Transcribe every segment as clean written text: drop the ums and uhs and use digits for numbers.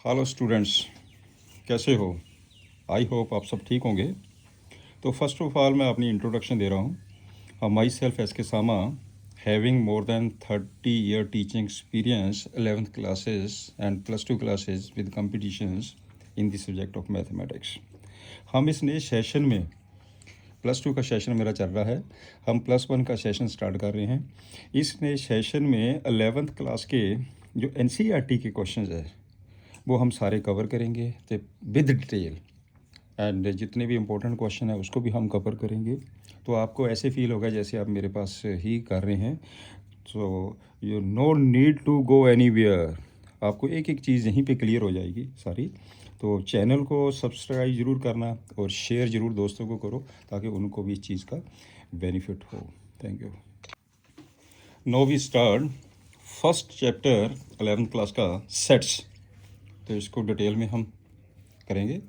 Hello students, कैसे हो? I hope आप सब ठीक होंगे। तो फर्स्ट ऑफ ऑल मैं अपनी इंट्रोडक्शन दे रहा हूँ। माई सेल्फ एस के सामा, having more than 30 year teaching experience 11th classes and +2 classes with competitions in the subject of mathematics. हम इस नए सेशन में +2 का सेशन मेरा चल रहा है, हम +1 का सेशन स्टार्ट कर रहे हैं। इस नए सेशन में 11th क्लास के जो NCERT के क्वेश्चंस है वो हम सारे कवर करेंगे तो विद डिटेल, एंड जितने भी इम्पोर्टेंट क्वेश्चन है उसको भी हम कवर करेंगे। तो आपको ऐसे फील होगा जैसे आप मेरे पास ही कर रहे हैं। So you no need to go anywhere, आपको एक एक चीज़ यहीं पे क्लियर हो जाएगी सारी। तो चैनल को सब्सक्राइब ज़रूर करना और शेयर ज़रूर दोस्तों को करो ताकि उनको भी इस चीज़ का बेनिफिट हो। Thank you. Now we start first chapter 11th class का सेट्स। तो इसको डिटेल में हम करेंगे।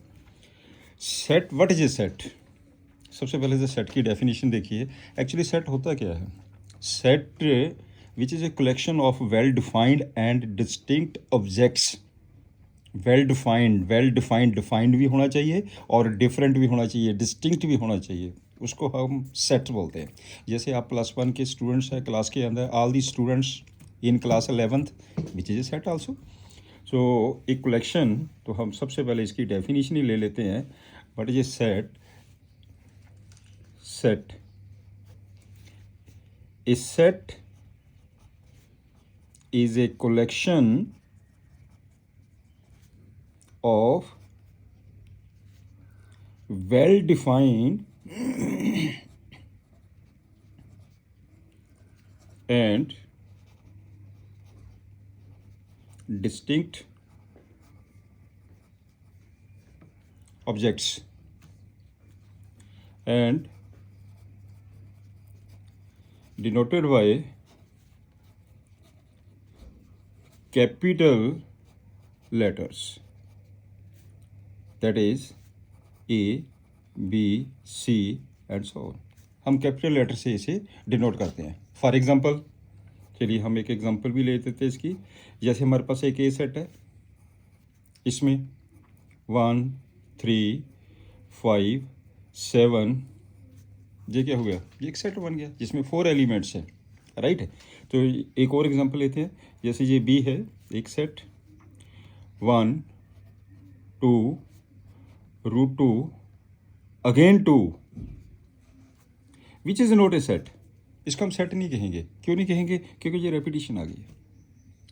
Set, what is a set? सबसे पहले तो सेट की डेफिनेशन देखिए। एक्चुअली सेट होता क्या है? Set which is a collection of well defined and distinct objects. Defined भी होना चाहिए और डिफरेंट भी होना चाहिए, डिस्टिंक्ट भी होना चाहिए, उसको हम सेट बोलते हैं। जैसे आप +1 के स्टूडेंट्स हैं, क्लास के अंदर all the students in class 11th which is a set also. So एक कलेक्शन, तो हम सबसे पहले इसकी डेफिनेशन ही ले लेते हैं। What is a set? Set, A set is a collection of well defined and distinct objects and denoted by capital letters, that is A, B, C and so on। हम capital letter से इसे denote करते हैं। For example, चलिए हम एक example भी ले लेते हैं इसकी। जैसे हमारे पास एक ए सेट है, इसमें 1 3 5 7, ये क्या हो गया? ये एक सेट बन गया जिसमें 4 एलिमेंट्स हैं, राइट। तो एक और एग्जांपल लेते हैं। जैसे ये बी है, एक set 1 2 √2 again 2, which is not a set. इसको हम सेट नहीं कहेंगे। क्यों नहीं कहेंगे? क्योंकि ये रेपिटेशन आ गई है।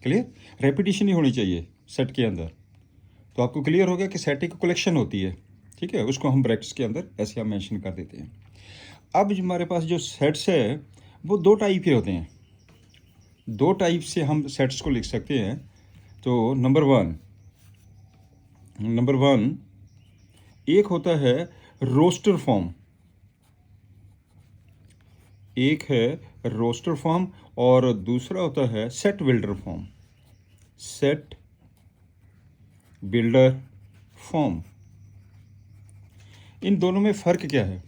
क्लियर? रेपिटेशन ही होनी चाहिए सेट के अंदर। तो आपको क्लियर हो गया कि सेट एक कलेक्शन होती है, ठीक है। उसको हम ब्रैकेट्स के अंदर ऐसे हम मेंशन कर देते हैं। अब हमारे पास जो सेट्स है वो 2 टाइप के होते हैं। 2 टाइप से हम सेट्स को लिख सकते हैं। तो नंबर वन एक होता है रोस्टर फॉर्म, एक है रोस्टर फॉर्म और दूसरा होता है set builder form. Set builder form, इन दोनों में फ़र्क क्या है?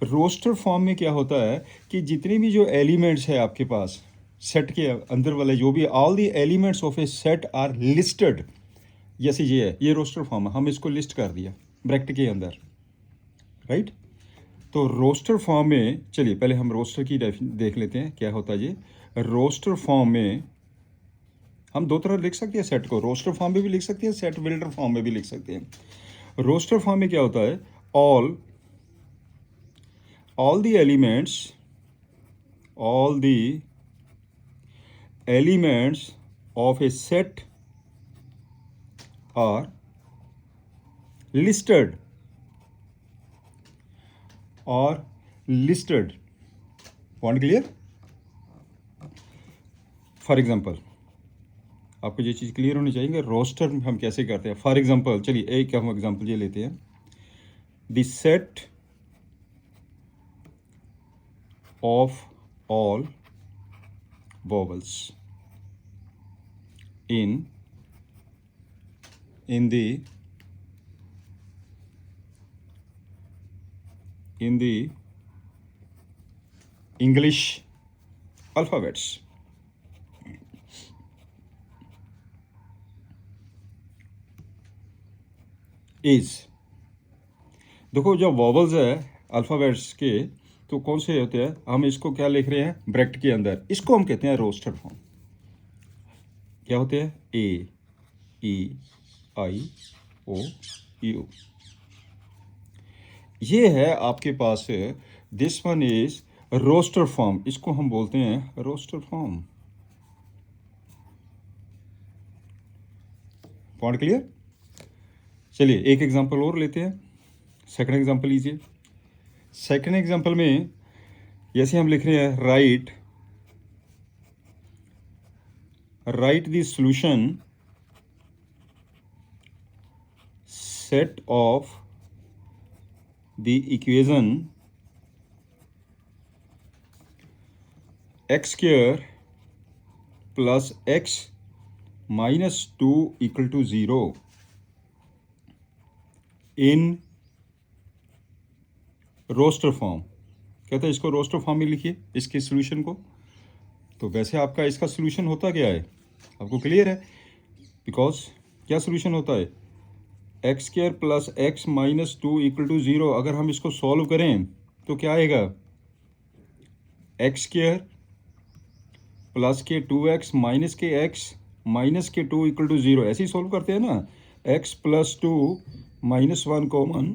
रोस्टर फॉर्म में क्या होता है कि जितने भी जो एलिमेंट्स है आपके पास सेट के अंदर वाले, जो भी all the elements of A set are listed. जैसे ये है, ये रोस्टर फॉर्म है, हम इसको लिस्ट कर दिया ब्रैकेट के अंदर, राइट। तो रोस्टर फॉर्म में, चलिए पहले हम रोस्टर की देख लेते हैं क्या होता है ये। रोस्टर फॉर्म में हम 2 तरह लिख सकते हैं सेट को। रोस्टर फॉर्म में भी लिख सकते हैं, सेट बिल्डर फॉर्म में भी लिख सकते हैं। रोस्टर फॉर्म में क्या होता है? all the elements of a set are listed point clear? For example, आपको ये चीज़ क्लियर होनी चाहिए रोस्टर हम कैसे करते हैं। फॉर एग्जाम्पल, चलिए एक हम एग्जाम्पल ये लेते हैं। The set of all vowels in the English alphabets is. देखो जो वॉवल्स है अल्फ़ाबेट्स के, तो कौन से होते हैं, हम इसको क्या लिख रहे हैं ब्रैकेट के अंदर, इसको हम कहते हैं रोस्टेड फॉर्म। क्या होते हैं, ए ई आई ओ यू। ये है आपके पास, this one is roster form, इसको हम बोलते हैं रोस्टर फॉर्म। Point clear. चलिए एक एग्जांपल और लेते हैं, सेकंड एग्जांपल लीजिए। सेकंड एग्जांपल में जैसे हम लिख रहे हैं write the solution set of the equation x square plus x minus 2 equal to 0 in roster form. कहते हैं इसको रोस्टर फॉर्म में लिखिए इसके सॉल्यूशन को। तो वैसे आपका इसका सॉल्यूशन होता क्या है, आपको क्लियर है, बिकॉज क्या सॉल्यूशन होता है, x square plus x minus 2 equal to 0। अगर हम इसको सॉल्व करें तो क्या आएगा, एक्स स्क्वायर प्लस के 2x माइनस के x माइनस के 2 इक्वल टू 0। ऐसे ही सॉल्व करते हैं ना, x plus 2 minus 1 common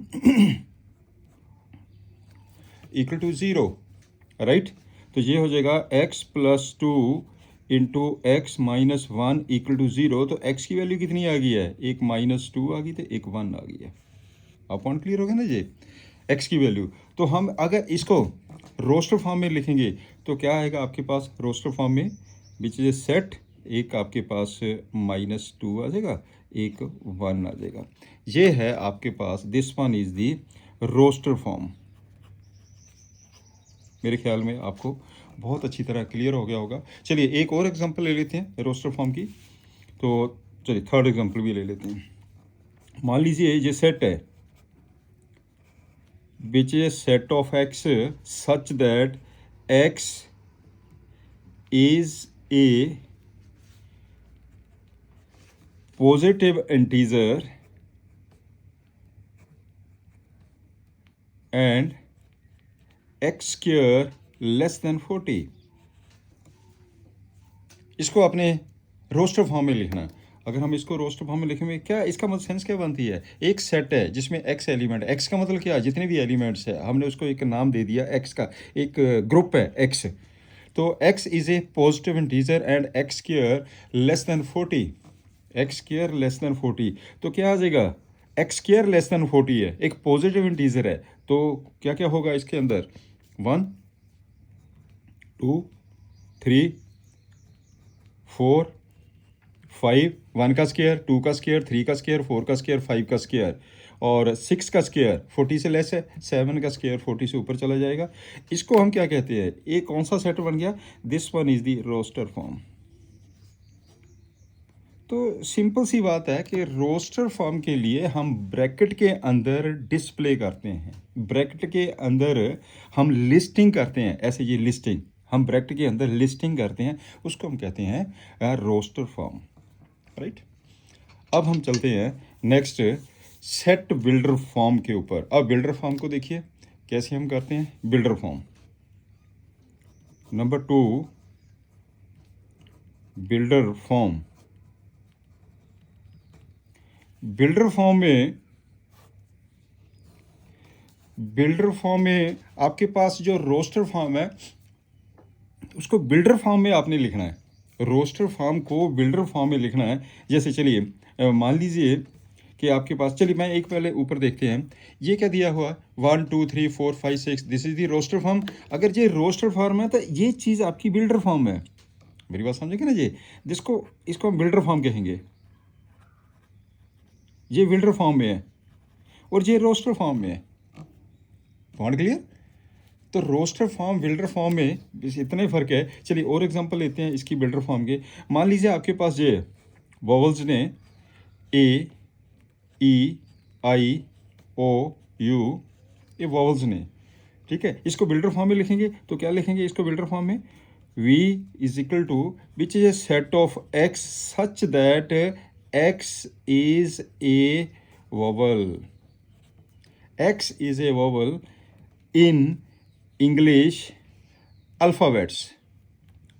equal to 0, right. तो ये हो जाएगा x plus 2 into x minus 1 equal to 0। तो x की वैल्यू कितनी आ गई है, एक माइनस 2 आ गई थी, एक 1 आ गई है। आप पॉइंट क्लियर हो गया ना जी, x की वैल्यू। तो हम अगर इसको रोस्टर फॉर्म में लिखेंगे तो क्या आएगा आपके पास रोस्टर फॉर्म में, विच इज सेट, एक आपके पास माइनस 2 आ जाएगा, एक 1 आ जाएगा। ये है आपके पास, this one is the roster form. मेरे ख्याल में आपको बहुत अच्छी तरह क्लियर हो गया होगा। चलिए एक और एग्जांपल ले लेते हैं रोस्टर फॉर्म की। तो चलिए थर्ड एग्जांपल भी ले लेते हैं। मान लीजिए ये सेट है which is set of x such that x is a positive integer and x square less than 40। इसको आपने रोस्टर फॉर्म में लिखना है। अगर हम इसको रोस्टर फॉर्म में लिखेंगे, क्या इसका मतलब सेंस क्या बनती है, एक सेट है जिसमें x एलिमेंट, x का मतलब क्या है, जितने भी एलिमेंट्स है हमने उसको एक नाम दे दिया, x का एक ग्रुप है x। तो x is A positive integer and x square less than 40, x square less than 40। तो क्या आ जाएगा, x स्क्वायर लेस देन 40 है, एक पॉजिटिव इंटीजर है, तो क्या क्या होगा इसके अंदर, 1 2 3 4 5, 1 का स्क्वायर, 2 का स्क्वायर, 3 का स्क्वायर, 4 का स्क्वायर, 5 का स्क्वायर, और 6 का स्क्वायर 40 से लेस है, 7 का स्क्वायर 40 से ऊपर चला जाएगा। इसको हम क्या कहते हैं, एक कौन सा सेट बन गया, this one is the roster form. तो सिंपल सी बात है कि रोस्टर फॉर्म के लिए हम ब्रैकेट के अंदर डिस्प्ले करते हैं, ब्रैकेट के अंदर हम लिस्टिंग करते हैं, ऐसे ये लिस्टिंग हम ब्रैकेट के अंदर लिस्टिंग करते हैं, उसको हम कहते हैं रोस्टर फॉर्म, राइट। अब हम चलते हैं नेक्स्ट सेट बिल्डर फॉर्म के ऊपर। अब बिल्डर फॉर्म को देखिए कैसे हम करते हैं, builder form number 2, builder form. Builder form में आपके पास जो रोस्टर फॉर्म है उसको बिल्डर फॉर्म में आपने लिखना है, रोस्टर फॉर्म को बिल्डर फॉर्म में लिखना है। जैसे चलिए मान लीजिए कि आपके पास, चलिए मैं एक पहले ऊपर देखते हैं, ये क्या दिया हुआ 1 2 3 4 5 6, this is the roster form. अगर ये रोस्टर फॉर्म है तो ये चीज़ आपकी बिल्डर फॉर्म है, मेरी बात समझेंगे ना जी, जिसको इसको हम बिल्डर फॉर्म कहेंगे, ये बिल्डर फॉर्म में है और ये रोस्टर फॉर्म में है। Point clear. तो रोस्टर फॉर्म बिल्डर फॉर्म में बस इतना ही फ़र्क है। चलिए और एग्जांपल लेते हैं इसकी बिल्डर फॉर्म के। मान लीजिए आपके पास ये वॉवल्स ने ए ई आई ओ यू, ये वॉवल्स ने, ठीक है, इसको बिल्डर फॉर्म में लिखेंगे तो क्या लिखेंगे इसको बिल्डर फॉर्म में, v is equal to which is a set of x such that x is a vowel. X is a vowel in English alphabets.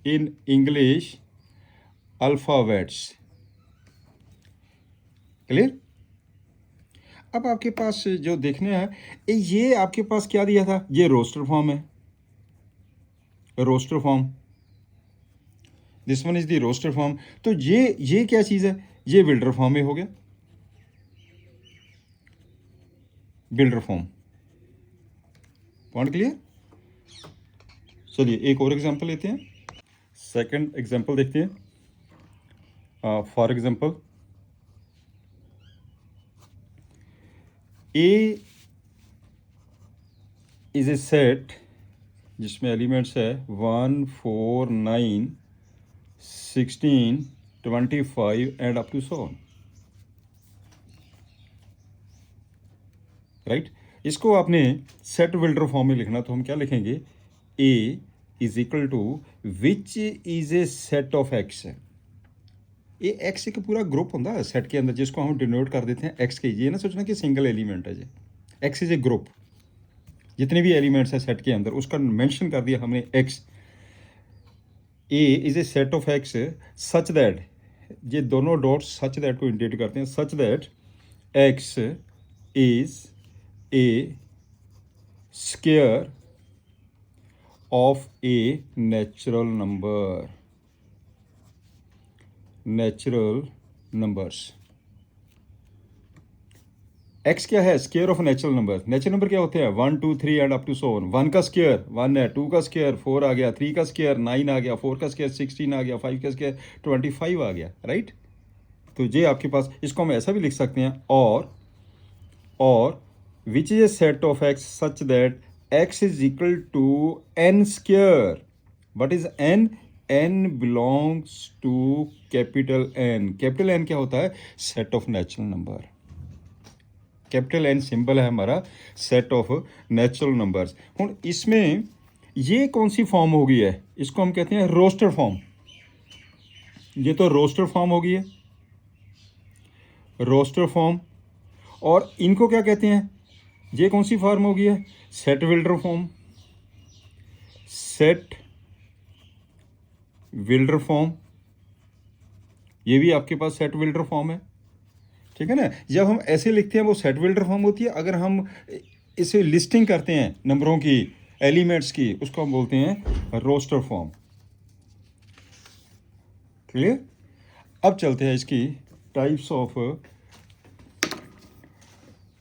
In English alphabets. Clear? अब आपके पास जो देखने है, ये आपके पास क्या दिया था, ये रोस्टर फॉर्म है, roster form, this one is the roster form. तो ये क्या चीज़ है, ये बिल्डर फॉर्म में हो गया, बिल्डर फॉर्म। Point clear? चलिए एक और एग्जांपल लेते हैं, सेकंड एग्जांपल देखते हैं। For example A is a set जिसमें एलिमेंट्स है 1 4 9 16 25 एंड अप टू 100, राइट। इसको आपने सेट बिल्डर फॉर्म में लिखना, तो हम क्या लिखेंगे, A is equal to which is a set of X. ये एक्स एक पूरा ग्रुप होता है सेट के अंदर, जिसको हम डिनोट कर देते हैं एक्स के। ये ना सोचना कि सिंगल एलिमेंट है जी, एक्स इज ए ग्रुप, जितने भी एलिमेंट्स हैं सेट के अंदर उसका मेंशन कर दिया हमने x. A is a set of x such that, ये दोनों डॉट्स सच दैट को इंडिकेट करते हैं, सच that x is a square of A natural number, natural numbers. X क्या है, square of natural number. Natural number क्या होते हैं, 1 2 3 एंड अप टू 100। 1 का स्क्वायर 1 है, 2 का स्क्वायर 4 आ गया, 3 का स्क्वायर 9 आ गया, 4 का स्क्वायर 16 आ गया, 5 का स्क्वायर 25 आ गया, राइट। तो ये आपके पास, इसको हम ऐसा भी लिख सकते हैं, और which is a set of x such that x is equal to n square. What is n, n belongs to capital N. Capital N क्या होता है, set of natural number. Capital N symbol है हमारा set of natural numbers. हुण इसमें ये कौन सी form हो गई है, इसको हम कहते हैं रोस्टर फॉर्म। ये तो रोस्टर फॉर्म हो गई है, रोस्टर फॉर्म। और इनको क्या कहते हैं, ये कौन सी फॉर्म हो गई है, set builder form, set builder form. ये भी आपके पास सेट बिल्डर फॉर्म है, ठीक है ना। जब हम ऐसे लिखते हैं वो सेट बिल्डर फॉर्म होती है। अगर हम इसे लिस्टिंग करते हैं नंबरों की, एलिमेंट्स की, उसको हम बोलते हैं रोस्टर फॉर्म। क्लियर? अब चलते हैं इसकी types of,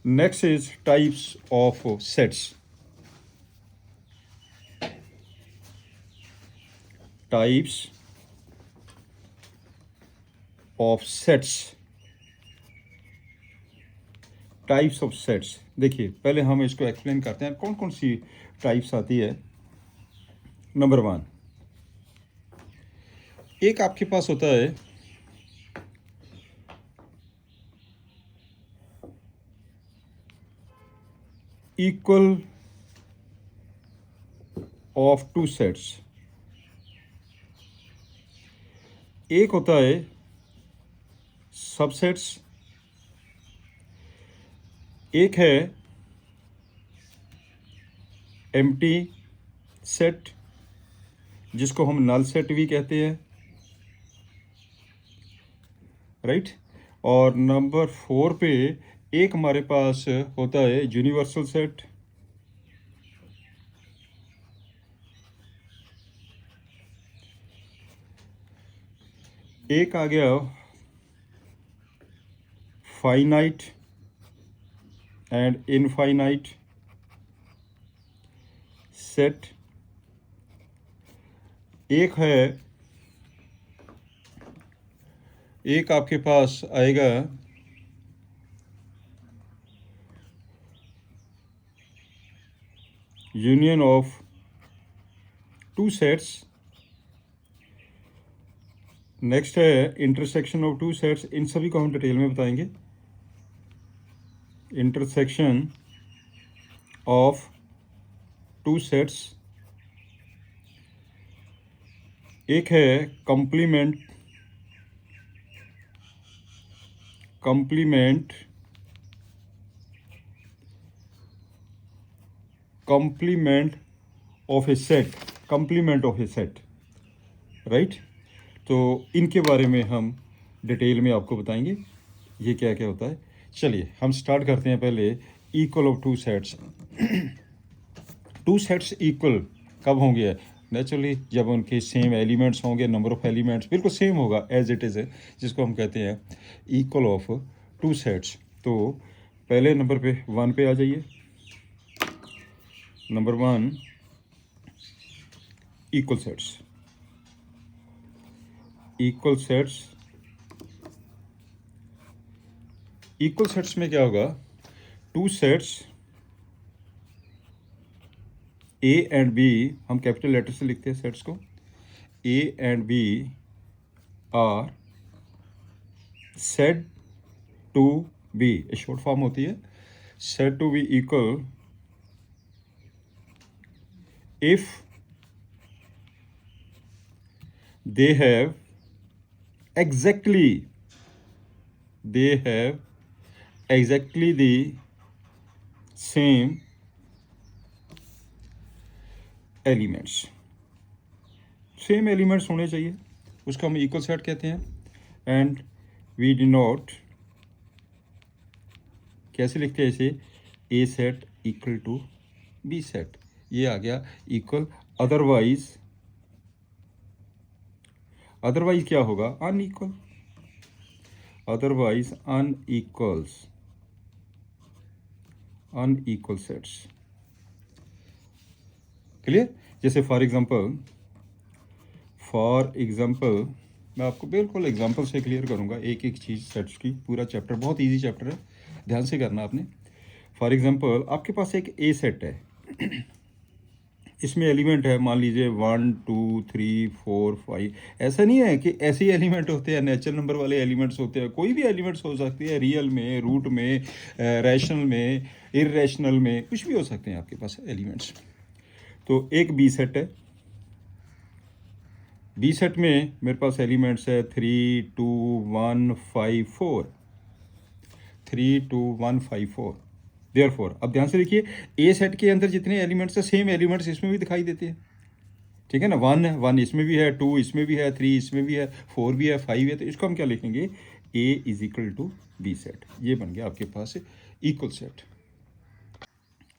next is types of sets. Types of sets, types of sets. देखिए पहले हम इसको एक्सप्लेन करते हैं कौन कौन सी टाइप्स आती है। नंबर 1, एक आपके पास होता है इक्वल ऑफ टू सेट्स। एक होता है सबसेट्स, एक है एम्प्टी सेट जिसको हम नल सेट भी कहते हैं, राइट। और नंबर 4 पे एक हमारे पास होता है यूनिवर्सल सेट, एक आ गया फाइनाइट एंड इनफाइनाइट सेट, एक है, एक आपके पास आएगा union of two sets, next है इंटरसेक्शन ऑफ टू सेट्स। इन सभी को हम डिटेल में बताएंगे। इंटरसेक्शन ऑफ टू सेट्स, एक है complement, complement complement of a set, complement of a set, right. तो इनके बारे में हम डिटेल में आपको बताएंगे ये क्या क्या होता है। चलिए हम स्टार्ट करते हैं पहले equal of two sets. Two sets equal कब होंगे? नेचुरली जब उनके सेम एलिमेंट्स होंगे, नंबर ऑफ एलिमेंट्स बिल्कुल सेम होगा एज इट इज़ है, जिसको हम कहते हैं इक्वल ऑफ टू सेट्स। तो पहले नंबर पे 1 पे आ जाइए। Number 1 equal sets. Equal sets, equal sets में क्या होगा? Two sets A and B, हम कैपिटल लेटर से लिखते हैं सेट्स को, A and B are said to be, a short form होती है, said to be equal if they have exactly the same elements, same elements होने चाहिए, उसको हम इक्वल सेट कहते हैं। एंड वी डिनोट, कैसे लिखते हैं इसे? A set equal to B set, ये आ गया इक्वल। अदरवाइज, अदरवाइज क्या होगा? Unequal. Otherwise unequals, unequal sets. Clear? जैसे फॉर एग्जांपल मैं आपको बिल्कुल एग्जांपल से क्लियर करूंगा एक एक चीज़ सेट्स की। पूरा चैप्टर बहुत इजी चैप्टर है, ध्यान से करना आपने। फॉर एग्जांपल आपके पास एक ए सेट है, इसमें एलिमेंट है मान लीजिए 1 2 3 4 5। ऐसा नहीं है कि ऐसे ही एलिमेंट होते हैं, नेचुरल नंबर वाले एलिमेंट्स होते हैं, कोई भी एलिमेंट्स हो सकती है, रियल में, रूट में, रैशनल में, इरेशनल में, कुछ भी हो सकते हैं आपके पास एलिमेंट्स। तो एक बी सेट है, बी सेट में मेरे पास एलिमेंट्स है 3 2 1 5 4, 3 2 1 5 4। देयरफॉर अब ध्यान से देखिए, ए सेट के अंदर जितने एलिमेंट्स हैं सेम एलिमेंट्स इसमें भी दिखाई देते हैं, ठीक है ना। 1 इसमें भी है, 2 इसमें भी है, 3 इसमें भी है, 4 भी है, 5 है। तो इसको हम क्या लिखेंगे? A is equal to B set. ये बन गया आपके पास इक्वल सेट।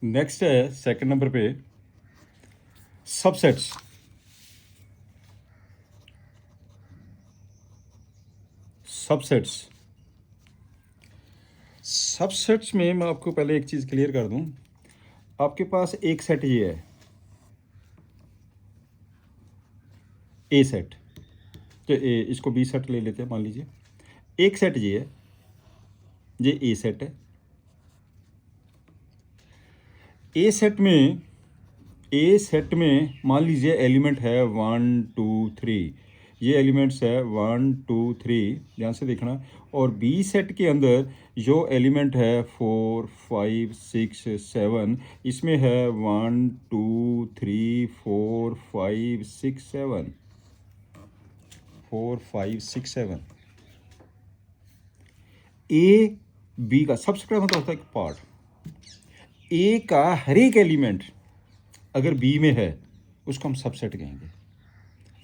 नेक्स्ट है सेकंड नंबर पे सबसेट्स। सबसेट्स, सबसेट्स में मैं आपको पहले एक चीज़ क्लियर कर दूं। आपके पास एक सेट ये है, ए सेट, तो इसको बी सेट ले लेते हैं मान लीजिए। एक सेट ये है, ये ए सेट है। ए सेट में मान लीजिए एलिमेंट है 1 2 3, ये एलिमेंट्स है 1 2 3, ध्यान से देखना। और बी सेट के अंदर जो एलिमेंट है 4 5 6 7, इसमें है 1 2 3 4 5 6 7, 4 5 6 7। ए बी का सबसेट मतलब होता है एक पार्ट। ए का हर एक एलिमेंट अगर बी में है उसको हम सबसेट कहेंगे।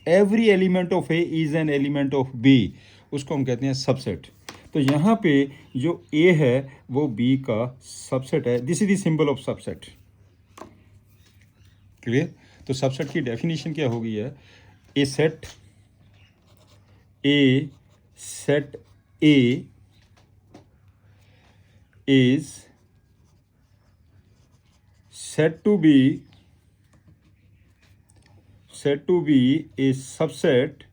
Every element of A is an element of B, उसको हम कहते हैं सबसेट। तो यहाँ पे जो ए है वो बी का सबसेट है। This is the symbol of subset. Clear? तो सबसेट की डेफिनेशन क्या होगी है? A set A is said to be a subset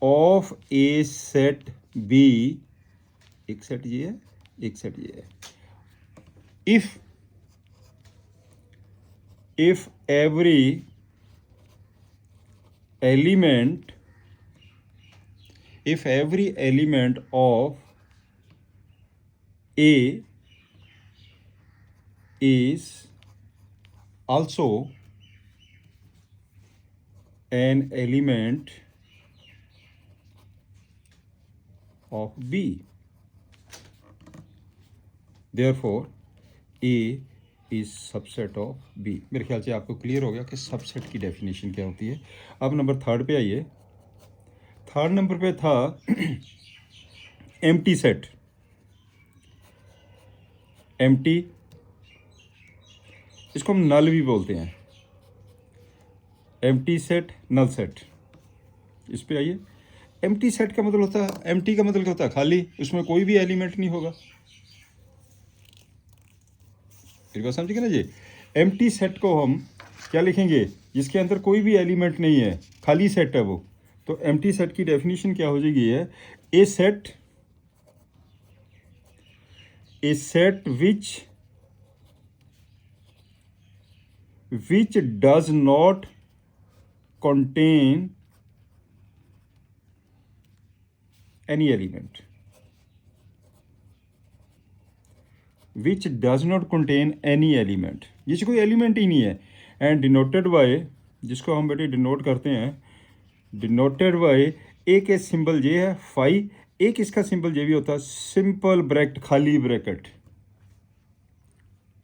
of a set B। एक सेट ये है, एक सेट ये है। if every element of A is also an element of B, therefore A is subset of B. मेरे ख्याल से आपको क्लियर हो गया कि सबसेट की डेफिनेशन क्या होती है। अब नंबर थर्ड पे आइए। थर्ड नंबर पे था एम्प्टी सेट। एम्प्टी, इसको हम नल भी बोलते हैं। एम्प्टी सेट, नल सेट, इस पे आइए। एम्प्टी सेट का मतलब होता है, एम्प्टी का मतलब क्या होता है? खाली, उसमें कोई भी एलिमेंट नहीं होगा। मेरी बात समझिए ना जी। एम्प्टी सेट को हम क्या लिखेंगे? जिसके अंदर कोई भी एलिमेंट नहीं है, खाली सेट है वो। तो एम्प्टी सेट की डेफिनेशन क्या हो जाएगी है? A set which does not contain any element, which does not contain any element, जिससे कोई एलिमेंट ही नहीं है। एंड डिनोटेड बाय, जिसको हम बेटे डिनोट करते हैं, डिनोटेड बाय, एक के सिंबल ये है फाई, एक इसका सिंबल ये भी होता है सिंपल ब्रैकेट, खाली ब्रैकेट।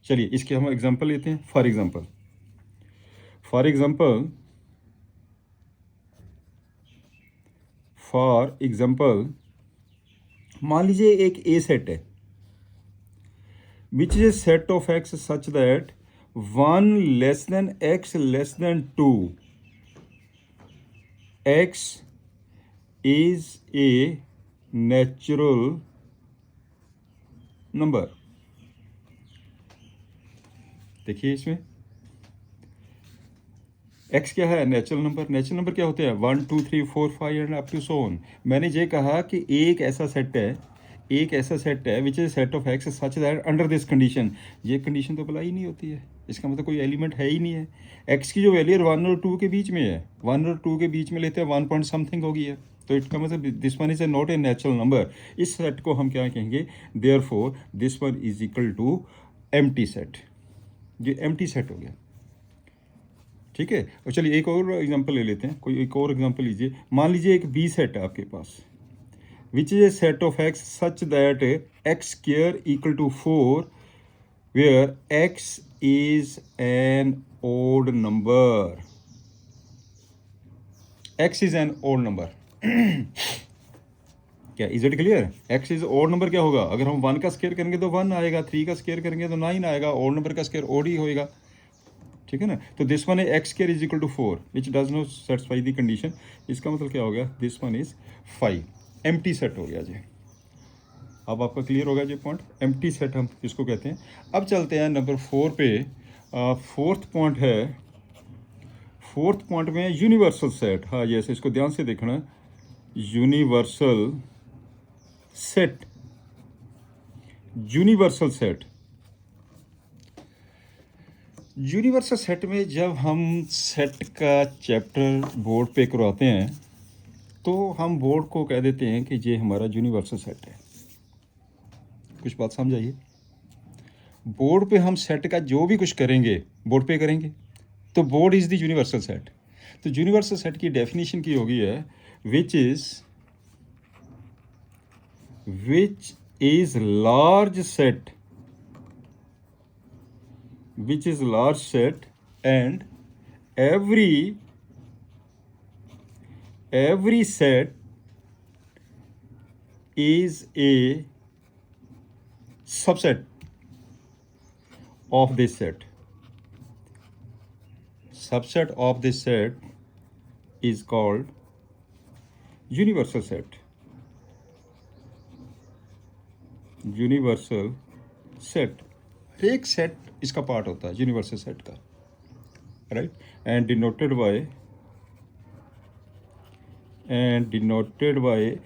चलिए इसके हम एग्जांपल लेते हैं। फॉर एग्जांपल मान लीजिए एक ए सेट है, which is a set of x such that 1 less than x less than 2 x is A natural number. देखिए इसमें x क्या है? Natural number. नेचुरल नंबर क्या होते हैं? 1 2 3 4 5 and up to so on. मैंने ये कहा कि एक ऐसा सेट है which is set of x such that under this condition. ये कंडीशन तो अप्लाई ही नहीं होती है, इसका मतलब कोई एलिमेंट है ही नहीं है। एक्स की जो वैल्यू 1 और 2 के बीच में है, 1 और 2 के बीच में लेते हैं 1 पॉइंट समथिंग होगी है, तो इसका मतलब this one is a not a natural number. इस सेट को हम क्या कहेंगे? Therefore this one is equal to empty set. ये एम्प्टी सेट हो गया, ठीक है। और चलिए एक और एग्जांपल ले लेते हैं। कोई एक और एग्जांपल लीजिए। मान लीजिए एक बी सेट है आपके पास, which is a set of x such that X square equal to 4 where X is an odd number. X is an odd number. क्या is it clear? X is odd number क्या होगा? अगर हम 1 का square करेंगे तो 1 आएगा, 3 का स्क्वायर करेंगे तो 9 आएगा। ओड नंबर का स्क्वायर ओड ही होएगा, ठीक है ना। तो दिस वन है x square is equal to 4 which does not satisfy the condition. इसका मतलब क्या हो गया? This one is 5। Empty set हो गया जी। अब आपका क्लियर होगा जी पॉइंट, एम्प्टी सेट हम इसको कहते हैं। अब चलते हैं नंबर 4 पे। फोर्थ पॉइंट है, फोर्थ पॉइंट में यूनिवर्सल सेट। हाँ जैसे इसको ध्यान से देखना, universal set. Universal set, universal set में जब हम सेट का चैप्टर बोर्ड पे करवाते हैं तो हम बोर्ड को कह देते हैं कि ये हमारा यूनिवर्सल सेट है। कुछ बात समझ आइए। बोर्ड पे हम सेट का जो भी कुछ करेंगे बोर्ड पे करेंगे, तो board is the universal set. तो यूनिवर्सल सेट की डेफिनेशन की होगी है which is large set, which is large set and every set is a subset of this set. Subset of this set is called universal set. Universal set, एक set इसका part होता है universal set का, right. And denoted bye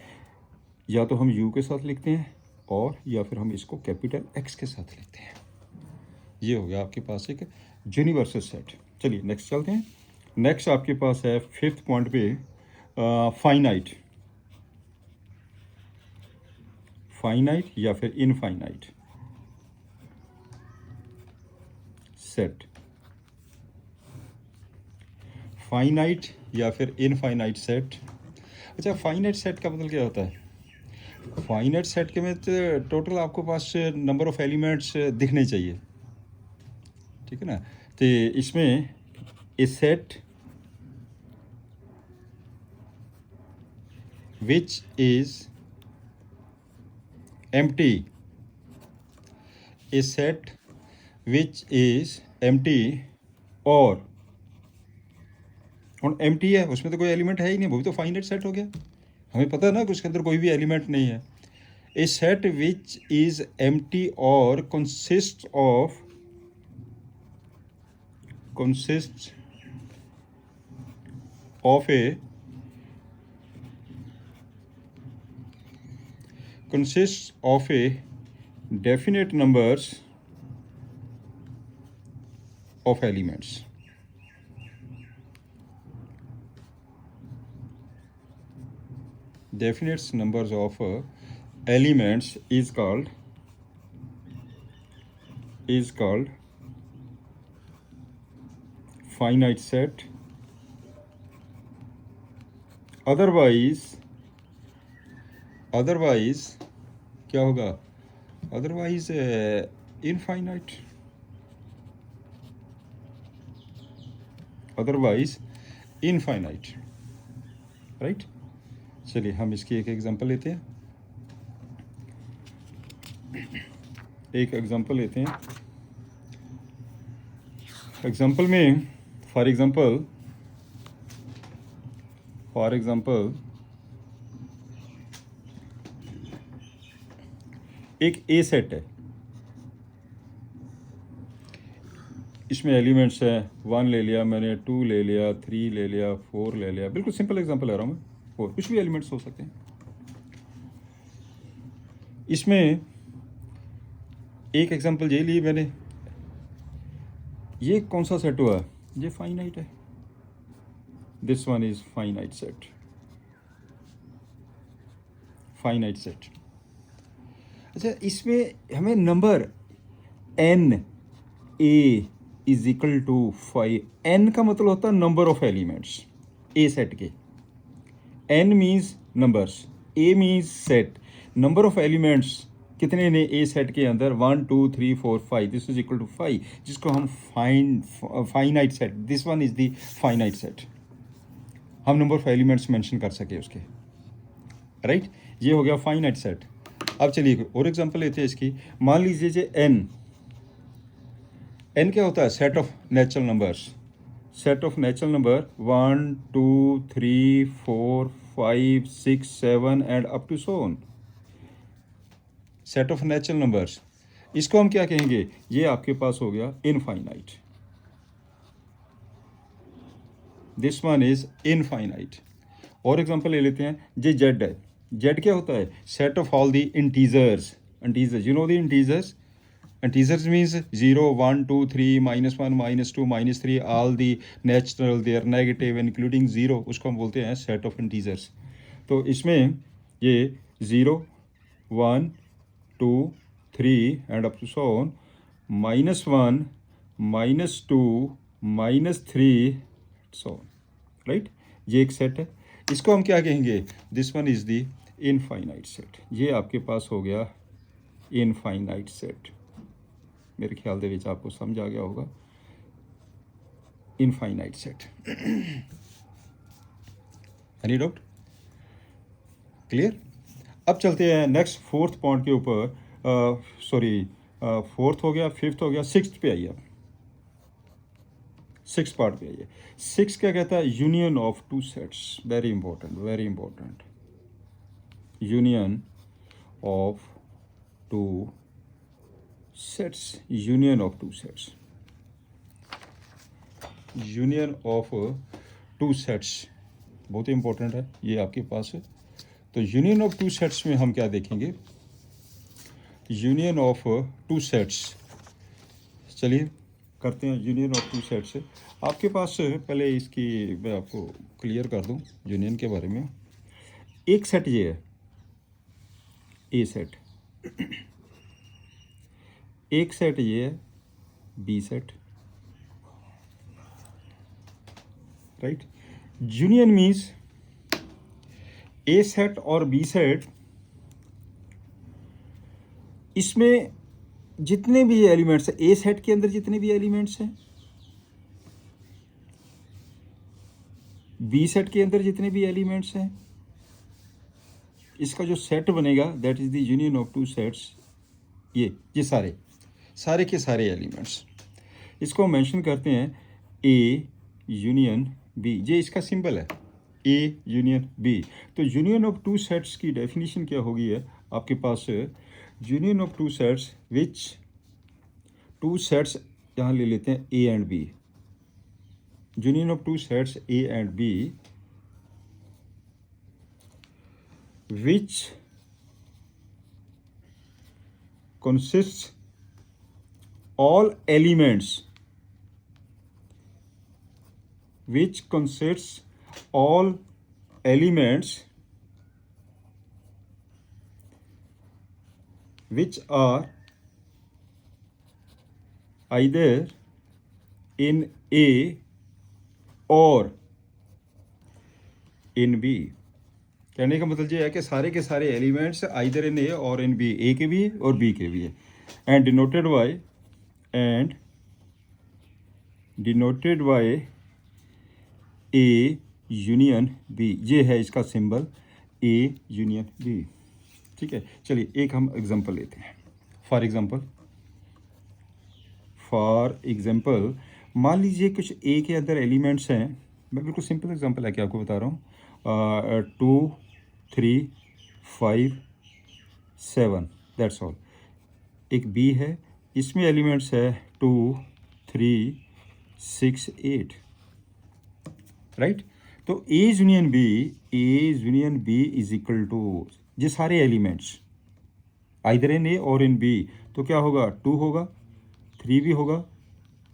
या तो हम you के साथ लिखते हैं और या फिर हम इसको कैपिटल एक्स के साथ लिखते हैं। ये हो गया आपके पास एक यूनिवर्सल सेट। चलिए नेक्स्ट चलते हैं। नेक्स्ट आपके पास है फिफ्थ पॉइंट पे फाइनाइट। फाइनाइट या फिर इनफाइनाइट सेट। फाइनाइट या फिर इनफाइनाइट सेट। अच्छा, फाइनाइट सेट का मतलब क्या होता है? फाइनाइट सेट के में तो टोटल आपको पास नंबर ऑफ एलिमेंट्स दिखने चाहिए, ठीक है ना। तो इसमें a set which is empty, a set which is empty, और एम्प्टी है, उसमें तो कोई एलिमेंट है ही नहीं, वो भी तो फाइनाइट सेट हो गया। हमें पता है ना कि उसके अंदर कोई भी एलिमेंट नहीं है। A set which is empty और consist of A consists of a definite numbers of elements. Definite numbers of elements is called finite set. Otherwise क्या होगा? Otherwise infinite, right. चलिए हम इसकी एक एग्जांपल लेते हैं। एग्जांपल में फॉर एग्जांपल एक ए सेट है, इसमें एलिमेंट्स है, 1 ले लिया मैंने, 2 ले लिया, 3 ले लिया, 4 ले लिया, बिल्कुल सिंपल एग्जांपल ले रहा हूँ मैं, 4 कुछ भी एलिमेंट्स हो सकते हैं। इसमें एक एग्जांपल ये ली मैंने, ये कौन सा सेट हुआ? ये फाइनाइट है, this one is finite set. अच्छा, इसमें हमें number n a is equal to 5, n का मतलब होता है number of elements A set के। n means numbers, a means set, number of elements कितने ने ए सेट के अंदर? 1 2 3 4 5, दिस इज इक्वल टू 5, जिसको हम finite set, this one is the finite set. हम नंबर ऑफ एलिमेंट्स मेंशन कर सके उसके, राइट। ये हो गया फाइनाइट सेट। अब चलिए और एग्जांपल लेते हैं इसकी। मान लीजिए जे n क्या होता है? Set of natural numbers. 1 2 3 4 5 6 7 and up to so on, set of natural numbers. इसको हम क्या कहेंगे? ये आपके पास हो गया infinite, this one is infinite. और एग्जांपल ले लेते हैं, जे जेड है। जेड क्या होता है? Set of all the integers, you know the integers means 0 1 2 3 -1 -2 -3, all the natural, they are negative including 0, उसको हम बोलते हैं सेट ऑफ इंटीजर्स। तो इसमें ये 0 1 2 3 and up to so on, -1 -2 -3 so on, right. ये एक सेट है, इसको हम क्या कहेंगे? This one is the infinite set. ये आपके पास हो गया इनफाइनाइट सेट। मेरे ख्याल दे विच आपको समझ आ गया होगा infinite set. Any doubt? Clear? अब चलते हैं नेक्स्ट फोर्थ पॉइंट के ऊपर। फोर्थ हो गया, फिफ्थ हो गया, सिक्स्थ पे आइए। सिक्स पार्ट पे आइए। सिक्स क्या कहता है? Union of two sets. Very important, union of two sets, union of two sets बहुत ही इंपॉर्टेंट है, ये आपके पास है। तो यूनियन ऑफ टू सेट्स में हम क्या देखेंगे? यूनियन ऑफ टू सेट्स, चलिए करते हैं यूनियन ऑफ टू सेट्स। आपके पास पहले इसकी मैं आपको क्लियर कर दूं यूनियन के बारे में। एक सेट ये है ए सेट, एक सेट ये है B set, right. Union means A set और बी सेट, इसमें जितने भी एलिमेंट्स हैं ए सेट के अंदर, जितने भी एलिमेंट्स हैं, बी सेट के अंदर जितने भी एलिमेंट्स हैं, इसका जो सेट बनेगा that is the union of two sets. ये सारे सारे के सारे एलिमेंट्स, इसको मेंशन करते हैं ए यूनियन बी। ये इसका सिंबल है, ए यूनियन बी। तो यूनियन ऑफ टू सेट्स की डेफिनेशन क्या होगी है आपके पास? Union of two sets which, two sets यहाँ ले लेते हैं A and B. Union of two sets A and B which consists all elements, which consists all elements which are either in A or in B। कहने का मतलब ये है कि सारे के सारे एलिमेंट्स आइदर इन ए और इन बी, ए के भी है और बी के भी है। And denoted by A union B. ये है इसका सिंबल, ए यूनियन बी। ठीक है, चलिए एक हम एग्जांपल लेते हैं। फॉर एग्जांपल मान लीजिए कुछ ए के अंदर एलिमेंट्स हैं। मैं बिल्कुल सिंपल एग्जांपल है कि आपको बता रहा हूँ। 2 3 5 7 दैट्स ऑल। एक बी है, इसमें एलिमेंट्स है 2 3 6 8, राइट। तो A union B is equal to ये सारे एलिमेंट्स आइदर इन ए और इन बी। तो क्या होगा? 2 होगा, 3 भी होगा,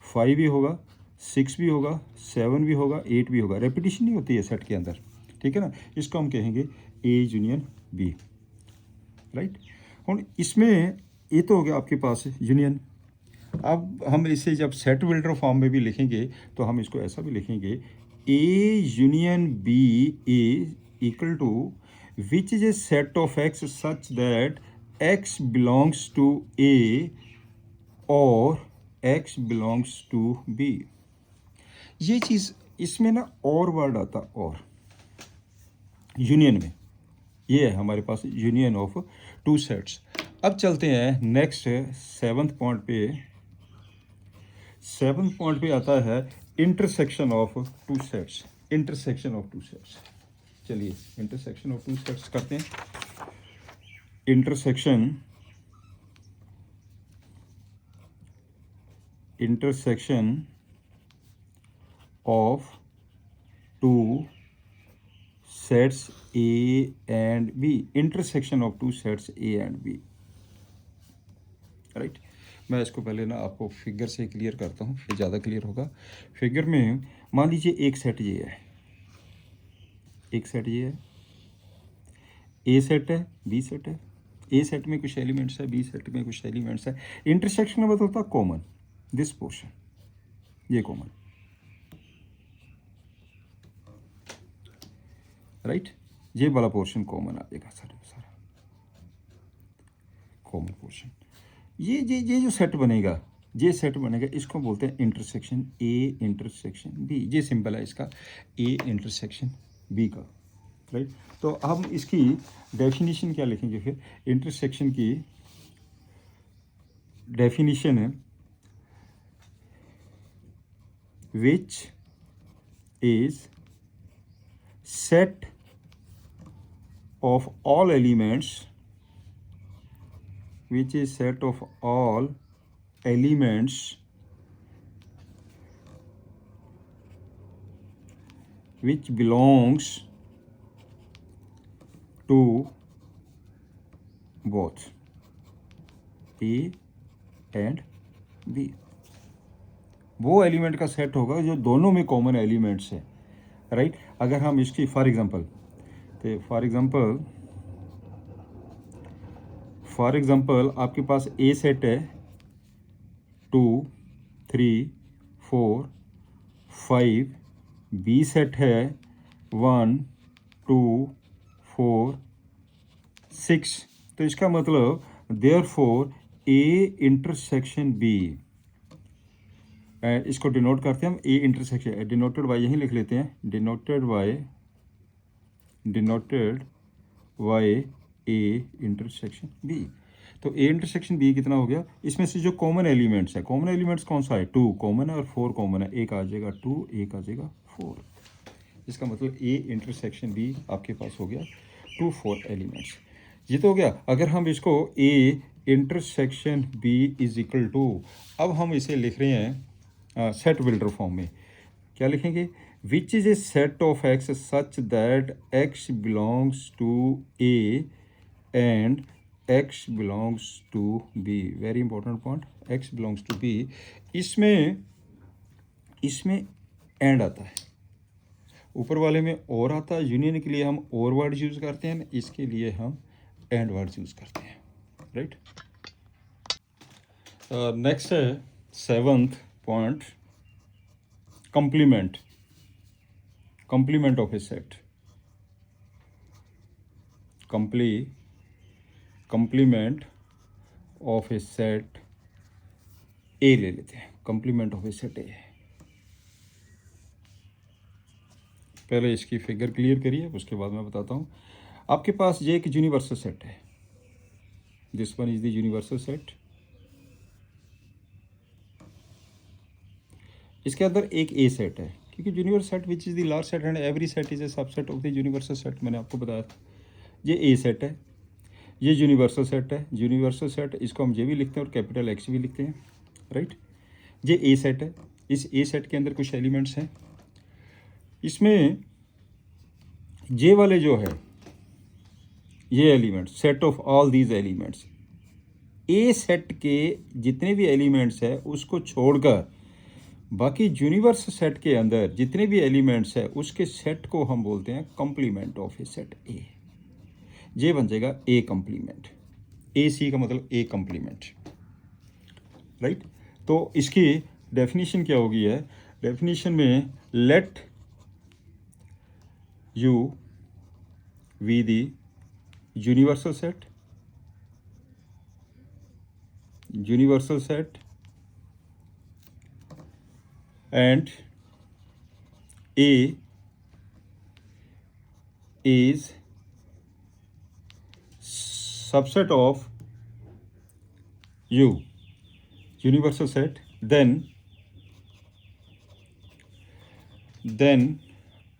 5 भी होगा, 6 भी होगा, 7 भी होगा, 8 भी होगा। रेपिटेशन नहीं होती है सेट के अंदर, ठीक है ना। इसको हम कहेंगे ए यूनियन बी, राइट। और इसमें ये तो हो गया आपके पास यूनियन। अब हम इसे जब सेट बिल्डर फॉर्म में भी लिखेंगे तो हम इसको ऐसा भी लिखेंगे, A union B is equal to which is a set of x such that x belongs to A और एक्स बिलोंग्स टू बी। ये चीज़ इसमें ना और वर्ड आता और यूनियन में, ये है हमारे पास यूनियन ऑफ टू सेट्स। अब चलते हैं नेक्स्ट सेवन्थ पॉइंट पे आता है इंटरसेक्शन ऑफ टू सेट्स। चलिए इंटरसेक्शन ऑफ टू सेट्स करते हैं। Intersection of two sets A and B. Intersection of two sets A and B, right. मैं इसको पहले ना आपको फिगर से क्लियर करता हूँ, ये ज़्यादा क्लियर होगा। फिगर में मान लीजिए एक सेट ये है, ए सेट है, बी सेट है। ए सेट में कुछ एलिमेंट्स है, बी सेट में कुछ एलिमेंट्स है। इंटरसेक्शन में मतलब होता है कॉमन, दिस पोर्शन, ये कॉमन, राइट। ये वाला पोर्शन कॉमन आ जाएगा, सारा कॉमन पोर्शन। ये जो सेट बनेगा, इसको बोलते हैं इंटरसेक्शन ए इंटरसेक्शन बी। ये सिंबल है इसका, ए इंटरसेक्शन बी का, राइट। तो हम इसकी डेफिनेशन क्या लिखेंगे फिर? इंटरसेक्शन की डेफिनेशन है which is set of all elements, which is set of all elements which belongs to both A and B। वो एलिमेंट का सेट होगा जो दोनों में कॉमन एलिमेंट्स है, राइट। अगर हम इसकी फॉर एग्जांपल आपके पास ए सेट है 2 3 4 5, बी सेट है 1 2 4 6। तो इसका मतलब देयरफॉर ए इंटरसेक्शन बी, इसको डिनोट करते हैं हम ए इंटरसेक्शन, डिनोटेड बाय यहीं लिख लेते हैं, denoted by A intersection B. तो ए इंटरसेक्शन बी कितना हो गया, इसमें से जो कॉमन एलिमेंट्स है, कॉमन एलिमेंट्स कौन सा है, 2 कॉमन है और 4 कॉमन है, एक आ जाएगा 2, एक आ जाएगा 4। इसका मतलब ए इंटरसेक्शन बी आपके पास हो गया 2 4 एलिमेंट्स। ये तो हो गया। अगर हम इसको A intersection B is equal to, अब हम इसे लिख रहे हैं सेट बिल्डर फॉर्म में, क्या लिखेंगे, which is a set of x such that x belongs to A and x belongs to B. Very important point, x belongs to B. इसमें एंड आता है, ऊपर वाले में और आता है, यूनियन के लिए हम और वर्ड यूज़ करते हैं, इसके लिए हम एंड वर्ड यूज़ करते हैं, राइट। नेक्स्ट है 7th point, complement of A set. Complement of A set ए ले लेते हैं, कंप्लीमेंट ऑफ ए सेट ए। पहले इसकी फिगर क्लियर करिए, उसके बाद मैं बताता हूँ। आपके पास ये एक यूनिवर्सल सेट है, this one is the universal set. इसके अंदर एक ए सेट है, क्योंकि universal set which is the large set and every set is a subset of the universal set, मैंने आपको बताया था। ये ए सेट है, ये यूनिवर्सल सेट है। यूनिवर्सल सेट इसको हम ये भी लिखते हैं और कैपिटल एक्स भी लिखते हैं, राइट। ये ए सेट है, इस ए सेट के अंदर कुछ एलिमेंट्स हैं, इसमें जे वाले जो है ये elements, set of all these elements, A set के जितने भी एलिमेंट्स हैं उसको छोड़कर बाकी यूनिवर्स सेट के अंदर जितने भी एलिमेंट्स हैं उसके सेट को हम बोलते हैं कंप्लीमेंट ऑफ ए सेट ए। ये बन जाएगा ए कंप्लीमेंट, ए सी का मतलब ए कंप्लीमेंट, राइट। तो इसकी डेफिनेशन क्या होगी है, डेफिनेशन में let U be the universal set and A is subset of U, universal set, then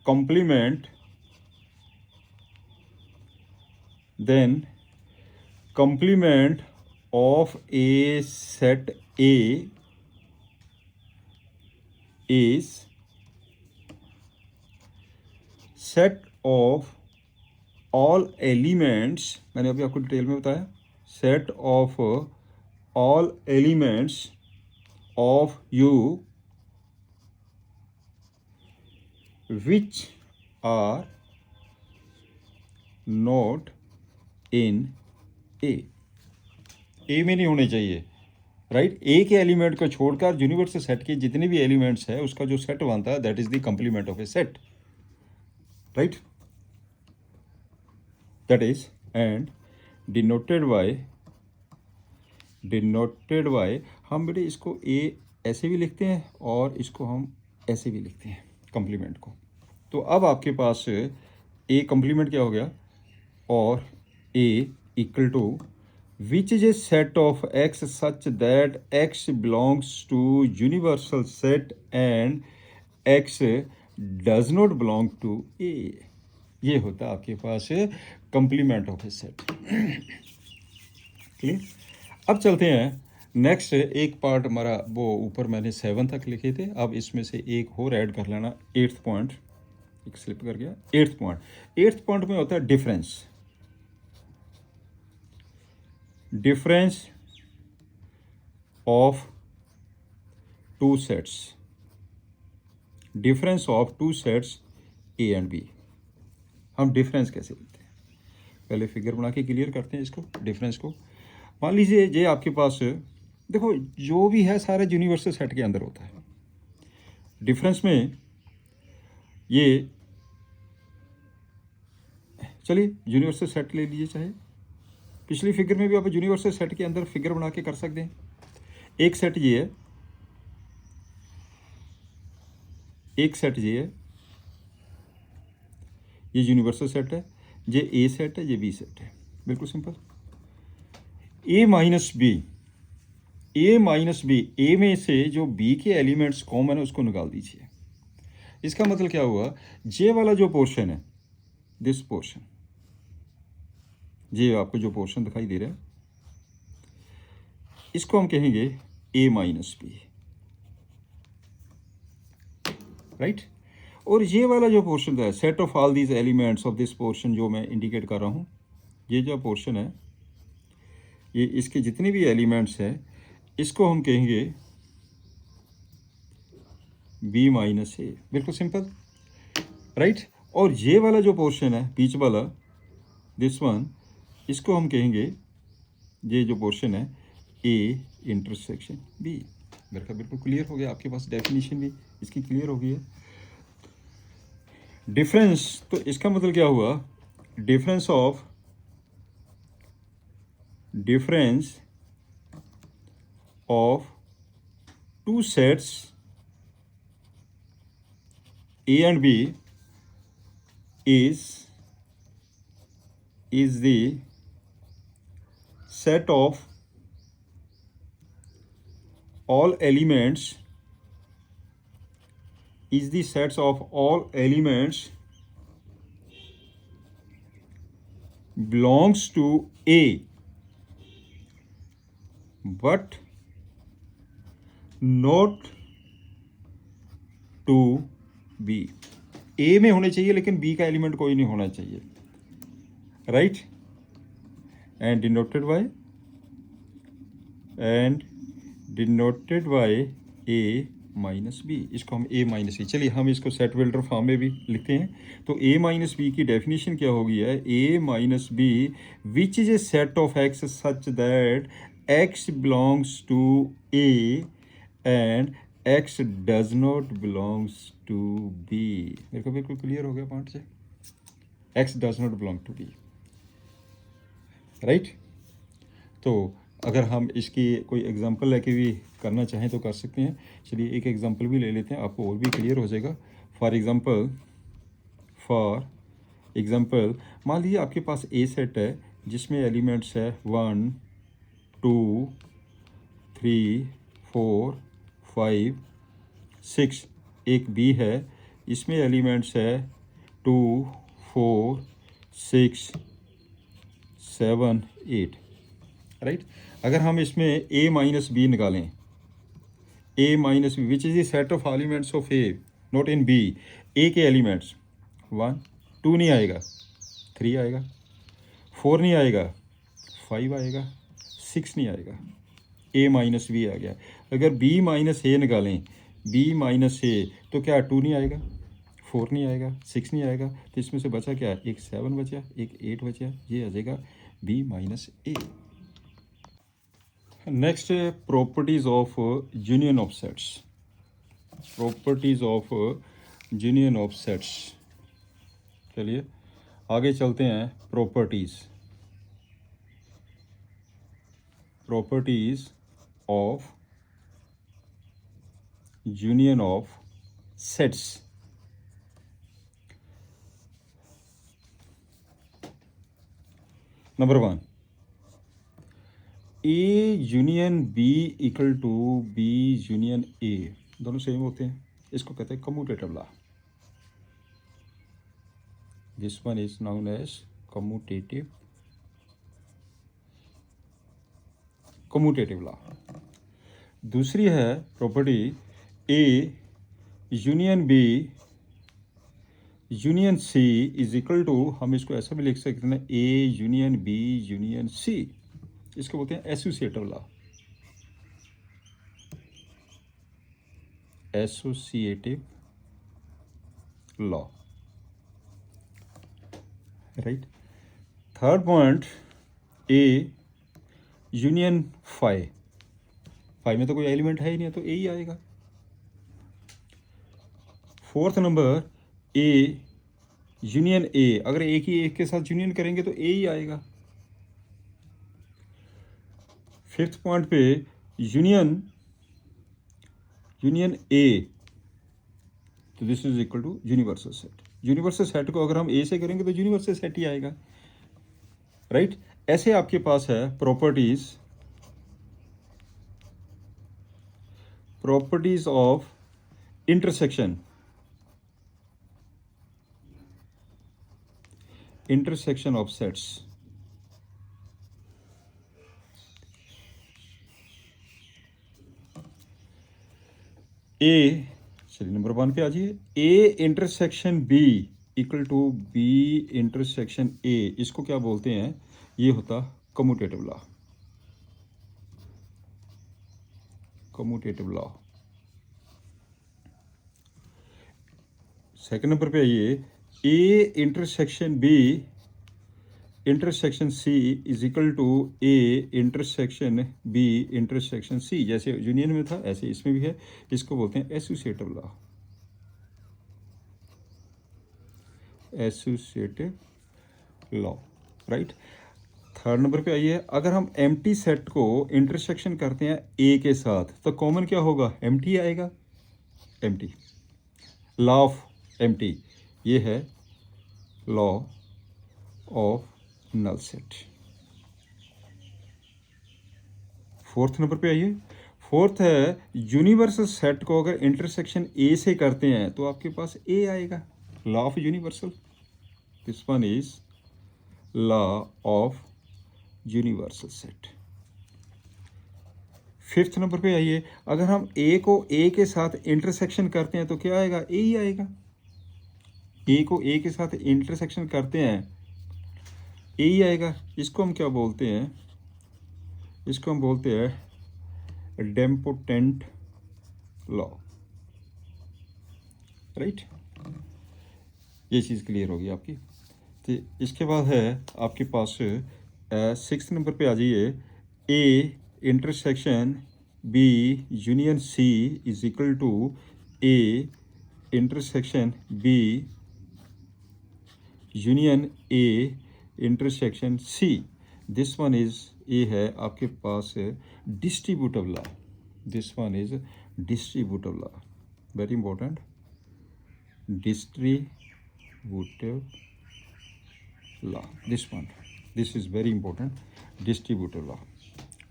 complement of a set A is set of all elements, मैंने अभी आपको डिटेल में बताया, set of all elements of U which are not in A में नहीं होने चाहिए, right. ए के एलिमेंट को छोड़कर यूनिवर्सल सेट के जितने भी एलिमेंट्स है उसका जो सेट बनता है that is the complement of A set, right. That is and denoted bye हम बेटे इसको ए ऐसे भी लिखते हैं और इसको हम ऐसे भी लिखते हैं कंप्लीमेंट को। तो अब आपके पास ए कंप्लीमेंट क्या हो गया, और A equal to which is a set of x such that x belongs to universal set and x does not belong to A। ये होता है आपके पास complement of A set, clear. अब चलते हैं नेक्स्ट, एक पार्ट हमारा वो ऊपर मैंने 7 तक लिखे थे, अब इसमें से एक और ऐड कर लेना, 8th पॉइंट, एक स्लिप कर गया। 8th पॉइंट में होता है difference of two sets, difference of two sets A and B। हम डिफरेंस कैसे लेते हैं, पहले फिगर बना के क्लियर करते हैं इसको, डिफरेंस को। मान लीजिए ये आपके पास देखो जो भी है सारे यूनिवर्सल सेट के अंदर होता है। डिफरेंस में ये चलिए यूनिवर्सल सेट ले लीजिए, चाहे पिछली फिगर में भी आप यूनिवर्सल सेट के अंदर फिगर बना के कर सकते हैं। एक सेट ये है, एक सेट ये है, ये यूनिवर्सल सेट है, ये ए सेट है, ये बी सेट है, बिल्कुल सिंपल। ए माइनस बी, ए माइनस बी, ए में से जो बी के एलिमेंट्स कॉमन है उसको निकाल दीजिए। इसका मतलब क्या हुआ, जे वाला जो पोर्शन है, दिस पोर्शन, ये आपको जो पोर्शन दिखाई दे रहा है इसको हम कहेंगे ए माइनस बी, राइट। और ये वाला जो पोर्शन है, set of all these elements of this portion, जो मैं इंडिकेट कर रहा हूँ, ये जो पोर्शन है, ये इसके जितने भी एलिमेंट्स हैं इसको हम कहेंगे बी माइनस ए, बिल्कुल सिंपल, राइट। और ये वाला जो पोर्शन है बीच वाला, दिस वन, इसको हम कहेंगे, ये जो पोर्शन है, ए इंटरसेक्शन बी। मेरे का बिल्कुल क्लियर हो गया, आपके पास डेफिनेशन भी इसकी क्लियर हो गई है। डिफरेंस, तो इसका मतलब क्या हुआ, difference of two sets A and B is the set of all elements, is the sets of all elements belongs to A but not to B। ए में होने चाहिए लेकिन बी का एलिमेंट कोई नहीं होना चाहिए, right. And denoted by A minus B, इसको हम ए माइनस बी, चलिए हम इसको सेट बिल्डर फॉर्म में भी लिखते हैं। तो ए माइनस बी की डेफिनेशन क्या होगी है, A minus B which is a set of x such that x belongs to A and X does not belongs to B. मेरे को बिल्कुल क्लियर हो गया पॉइंट से, X does not belong to B, right. तो अगर हम इसकी कोई एग्जांपल लेके भी करना चाहें तो कर सकते हैं। चलिए एक एग्जांपल भी ले लेते हैं, आपको और भी क्लियर हो जाएगा। फॉर एग्जांपल मान लीजिए आपके पास ए सेट है जिसमें एलिमेंट्स है 1 2 3 4 5 6, एक बी है, इसमें एलिमेंट्स है 2 4 6 7 8, राइट। अगर हम इसमें ए माइनस बी निकालें, A minus B which is the set of elements of A not in B, A के एलिमेंट्स 1 2 नहीं आएगा, 3 आएगा, 4 नहीं आएगा, 5 आएगा, 6 नहीं आएगा, ए माइनस बी आ गया। अगर बी माइनस ए निकालें, बी माइनस ए, तो क्या 2 नहीं आएगा, 4 नहीं आएगा, 6 नहीं आएगा, तो इसमें से बचा क्या, एक 7 बचा, एक 8 बचा, ये आ जाएगा B minus A. Next, properties of union of sets, properties of union of sets. चलिए आगे चलते हैं, properties of union of sets. Number 1, A union B equal to B union A, दोनों सेम होते हैं, इसको कहते हैं commutative law. This one is known as commutative law. दूसरी है property A union B union C is equal to, हम इसको ऐसा भी लिख सकते हैं, A union B union C, इसको बोलते हैं associative law. Associative law, right. Third point, A union phi में तो कोई एलिमेंट है ही नहीं, तो ए ही आएगा। फोर्थ नंबर, ए यूनियन ए, अगर एक ही एक के साथ यूनियन करेंगे तो ए ही आएगा। फिफ्थ पॉइंट पे यूनियन ए, तो this is equal to universal set. Universal set को अगर हम ए से करेंगे तो यूनिवर्सल सेट ही आएगा, राइट। ऐसे आपके पास है properties of intersection of sets. A, चलिए नंबर 1 पे आ जाइए। A intersection B equal to B intersection A, इसको क्या बोलते हैं? ये होता कम्यूटेटिव लॉ। सेकंड नंबर पे आइए। A intersection B intersection C is equal to A intersection B intersection C. जैसे यूनियन में था ऐसे इसमें भी है, इसको बोलते हैं associative law. Right. Third number पे आइए। अगर हम एम्प्टी सेट को इंटरसेक्शन करते हैं ए के साथ तो कॉमन क्या होगा? एम्प्टी आएगा। एम्प्टी, लॉ ऑफ एम्प्टी, ये है law of null set. Fourth number पे आइए। फोर्थ है यूनिवर्सल सेट को अगर इंटरसेक्शन ए से करते हैं तो आपके पास ए आएगा, law of universal. This one is law of universal set. Fifth number पे आइए। अगर हम ए को ए के साथ इंटरसेक्शन करते हैं तो क्या आएगा? ए ही आएगा। ए को ए के साथ इंटरसेक्शन करते हैं, ए ही आएगा। इसको हम क्या बोलते हैं? इसको हम बोलते हैं डेम्पोटेंट लॉ, राइट। ये चीज़ क्लियर होगी आपकी। तो इसके बाद है आपके पास सिक्स नंबर पे आ जाइए। A intersection B union C is equal to A intersection B union A intersection C. This one is, ये है आपके पास distributive law. This one is distributive law, very important. Distributive law, this is very important, distributive law,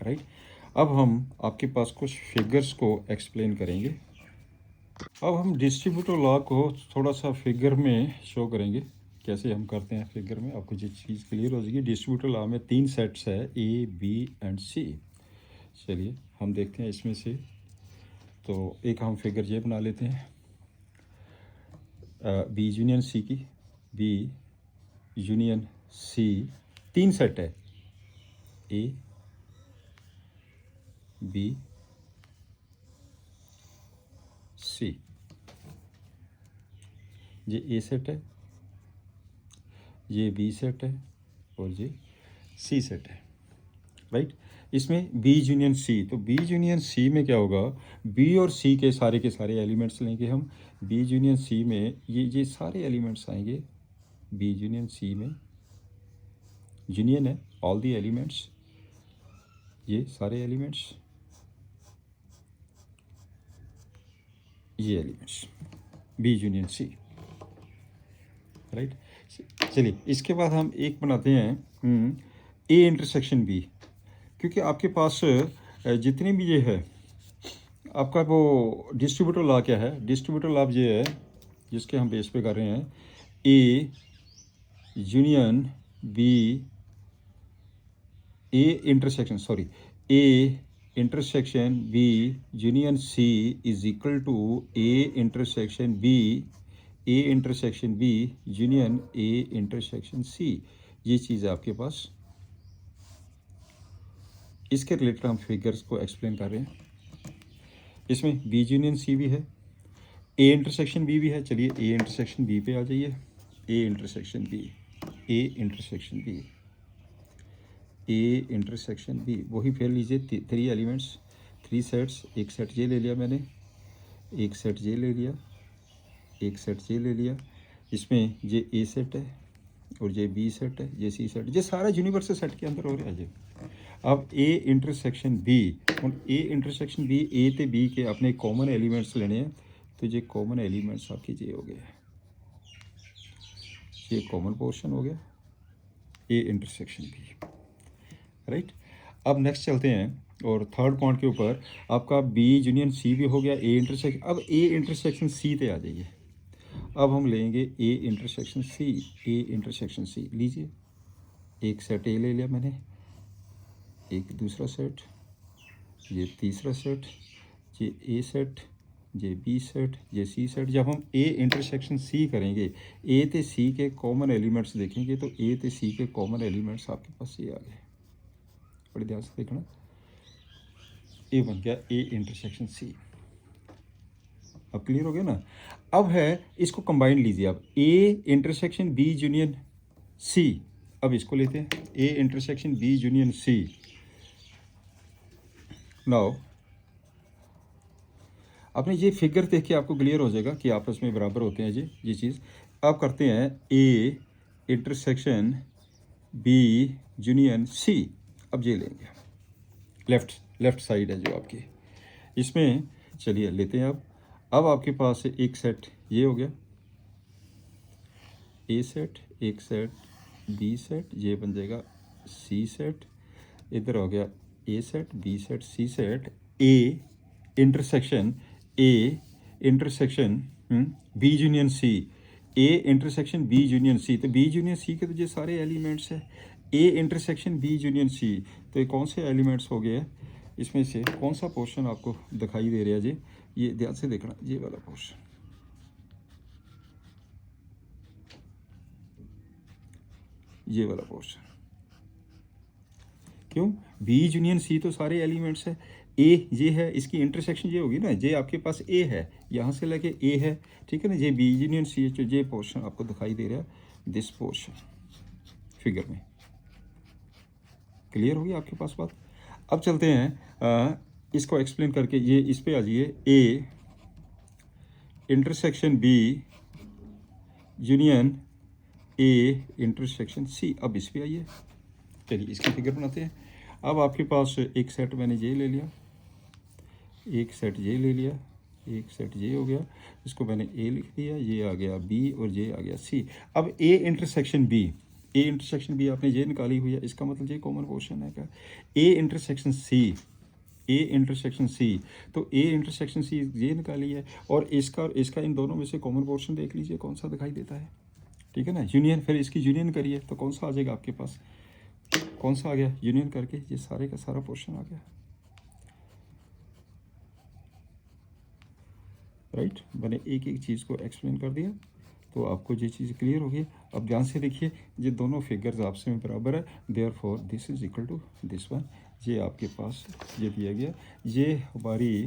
right. अब हम आपके पास कुछ figures को explain करेंगे। अब हम डिस्ट्रीब्यूटिव लॉ को थोड़ा सा फिगर में शो करेंगे, कैसे हम करते हैं फिगर में, आपको ये चीज़ क्लियर हो जाएगी। डिस्ट्रीब्यूटिव लॉ में 3 सेट्स है, ए बी एंड सी। चलिए हम देखते हैं इसमें से। तो एक हम फिगर ये बना लेते हैं बी यूनियन सी की। बी यूनियन सी 3 सेट है, ए बी सी। ये ए सेट है, ये बी सेट है और ये सी सेट है, राइट। इसमें बी यूनियन सी, तो बी यूनियन सी में क्या होगा? बी और सी के सारे एलिमेंट्स लेंगे हम। बी यूनियन सी में ये सारे एलिमेंट्स आएंगे। बी यूनियन सी में यूनियन है ऑल दी एलिमेंट्स, ये सारे एलिमेंट्स, ये elements, B union C, right. चलिए इसके बाद हम एक बनाते हैं ए इंटरसेक्शन बी, क्योंकि आपके पास जितने भी ये है आपका वो डिस्ट्रीब्यूटिव लॉ क्या है? डिस्ट्रीब्यूटिव लॉ ये है जिसके हम बेस पे कर रहे हैं, A union B, A intersection B union C is equal to A intersection B union A intersection C. ये चीज़ है आपके पास। इसके रिलेटेड हम फिगर्स को एक्सप्लेन कर रहे हैं। इसमें बी यूनियन सी भी है, ए इंटरसेक्शन बी भी है। चलिए ए इंटरसेक्शन बी पे आ जाइए। ए इंटरसेक्शन बी, वही फिर लीजिए 3 एलिमेंट्स, 3 सेट्स। एक सेट ये ले लिया मैंने, एक सेट ये ले लिया, एक सेट ये ले लिया। इसमें ये ए सेट है और ये बी सेट है, ये सी सेट, ये सारा यूनिवर्सल सेट के अंदर हो रहा है। ये अब ए इंटरसेक्शन बी, ਹੁਣ ए इंटरसेक्शन बी ए ਤੇ बी के अपने कॉमन एलिमेंट्स लेने हैं, तो ये कॉमन एलिमेंट्स आपके ये हो गए, ये कॉमन पोर्शन हो गया ए इंटरसेक्शन बी, राइट। अब नेक्स्ट चलते हैं और थर्ड पॉइंट के ऊपर, आपका बी यूनियन सी भी हो गया, ए इंटरसेक्शन। अब ए इंटरसेक्शन सी पे आ जाइए। अब हम लेंगे ए इंटरसेक्शन सी, ए इंटरसेक्शन सी लीजिए, एक सेट ए ले लिया मैंने, एक दूसरा सेट, ये तीसरा सेट, ये ए सेट, ये बी सेट, ये सी सेट। जब हम ए इंटरसेक्शन सी करेंगे, ए ते सी के कॉमन एलिमेंट्स देखेंगे, तो ए ते सी के कॉमन एलिमेंट्स आपके पास ये आ गए, बड़े ध्यान से देखना, ए बन गया ए इंटरसेक्शन सी। अब क्लियर हो गया ना। अब है इसको कंबाइन लीजिए, अब A intersection B union C, अब इसको लेते हैं A intersection B union C. Now आपने ये फिगर देख के आपको क्लियर हो जाएगा कि आपस में बराबर होते हैं ये चीज़। आप करते हैं A intersection B union C, अब ये लेंगे, लेफ्ट साइड है जो आपकी, इसमें चलिए लेते हैं। अब आपके पास एक सेट ये हो गया ए सेट, एक सेट बी सेट, ये बन जाएगा सी सेट, इधर हो गया A set B set C set, A intersection B union C, A intersection B union C. तो बी यूनियन सी के तो ये सारे एलिमेंट्स हैं, A intersection B union C, तो ये कौन से एलिमेंट्स हो गए हैं, इसमें से कौन सा पोर्शन आपको दिखाई दे रहा है जी, ये ध्यान से देखना, ये वाला पोर्शन, ये वाला पोर्शन। क्यों? बी यूनियन सी तो सारे एलिमेंट्स है, ए ये है, इसकी इंटरसेक्शन ये होगी ना, ये आपके पास ए है, यहाँ से लेके ए है, ठीक है ना, ये बी यूनियन सी जो ये पोर्शन आपको दिखाई दे रहा है, दिस पोर्शन फिगर में। क्लियर हो गया आपके पास बात। अब चलते हैं इसको एक्सप्लेन करके, ये इस पे आ जाइए, A intersection B union A intersection C. अब इस पे आइए, चलिए इसकी फिगर बनाते हैं। अब आपके पास एक सेट मैंने ये ले लिया, एक सेट ये ले लिया, एक सेट ये हो गया, इसको मैंने ए लिख दिया, ये आ गया बी और ये आ गया सी। अब A intersection B, A intersection B आपने ये निकाली हुई है, इसका मतलब ये कॉमन पोर्शन है क्या, ए इंटरसेक्शन सी, ए इंटरसेक्शन सी, तो ए इंटरसेक्शन सी ये निकाली है, और इसका इन दोनों में से कॉमन पोर्शन देख लीजिए कौन सा दिखाई देता है, ठीक है ना, यूनियन, फिर इसकी यूनियन करिए तो कौन सा आ जाएगा आपके पास, कौन सा आ गया, यूनियन करके ये सारे का सारा पोर्शन आ गया, राइट। मैंने एक एक चीज़ को एक्सप्लेन कर दिया, तो आपको ये चीज़ क्लियर होगी। अब ध्यान से देखिए, ये दोनों फिगर्स आपस में बराबर है, therefore this is equal to this one, ये आपके पास ये दिया गया, ये हमारी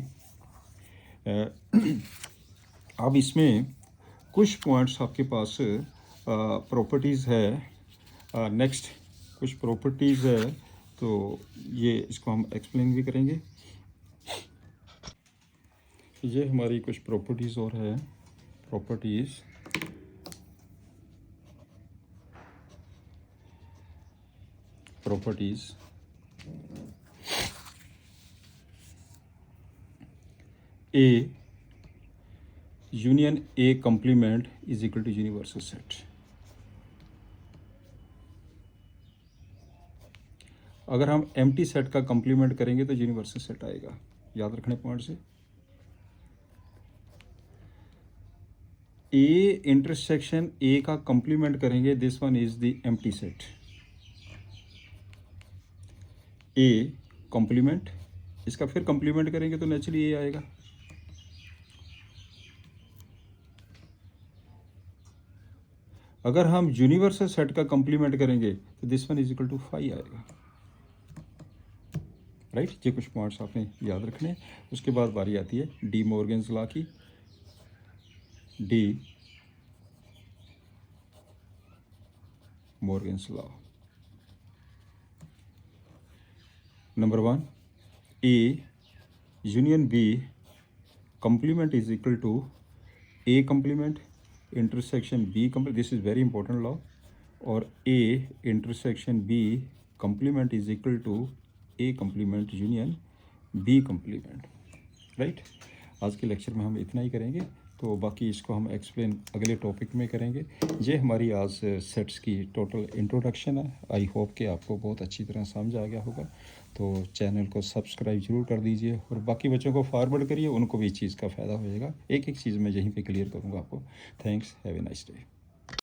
अब इसमें कुछ पॉइंट्स आपके पास प्रॉपर्टीज़ है, नेक्स्ट कुछ प्रॉपर्टीज़ है, तो ये इसको हम एक्सप्लेन भी करेंगे। ये हमारी कुछ प्रॉपर्टीज़ और है, properties A union A complement is equal to universal set. अगर हम एम्प्टी सेट का कंप्लीमेंट करेंगे तो यूनिवर्सल सेट आएगा, याद रखने पॉइंट से। ए इंटरसेक्शन ए का कंप्लीमेंट करेंगे, this one is the empty set, A complement, इसका फिर कंप्लीमेंट करेंगे तो नेचुरली ए आएगा। अगर हम यूनिवर्सल सेट का कंप्लीमेंट करेंगे तो this one is equal to 5 आएगा, राइट। ये कुछ पॉइंट्स आपने याद रखने। उसके बाद बारी आती है डी मॉर्गन्स लॉ की, De Morgan's law. Number 1, A union B complement is equal to A complement intersection B complement, this is very important law, और A intersection B complement is equal to A complement union B complement, right. आज के lecture में हम इतना ही करेंगे, तो बाकी इसको हम एक्सप्लेन अगले टॉपिक में करेंगे। ये हमारी आज सेट्स की टोटल इंट्रोडक्शन है। आई होप कि आपको बहुत अच्छी तरह समझ आ गया होगा। तो चैनल को सब्सक्राइब जरूर कर दीजिए और बाकी बच्चों को फॉरवर्ड करिए, उनको भी इस चीज़ का फ़ायदा हो जाएगा। एक एक चीज़ मैं यहीं पे क्लियर करूँगा आपको। Thanks, have a nice day.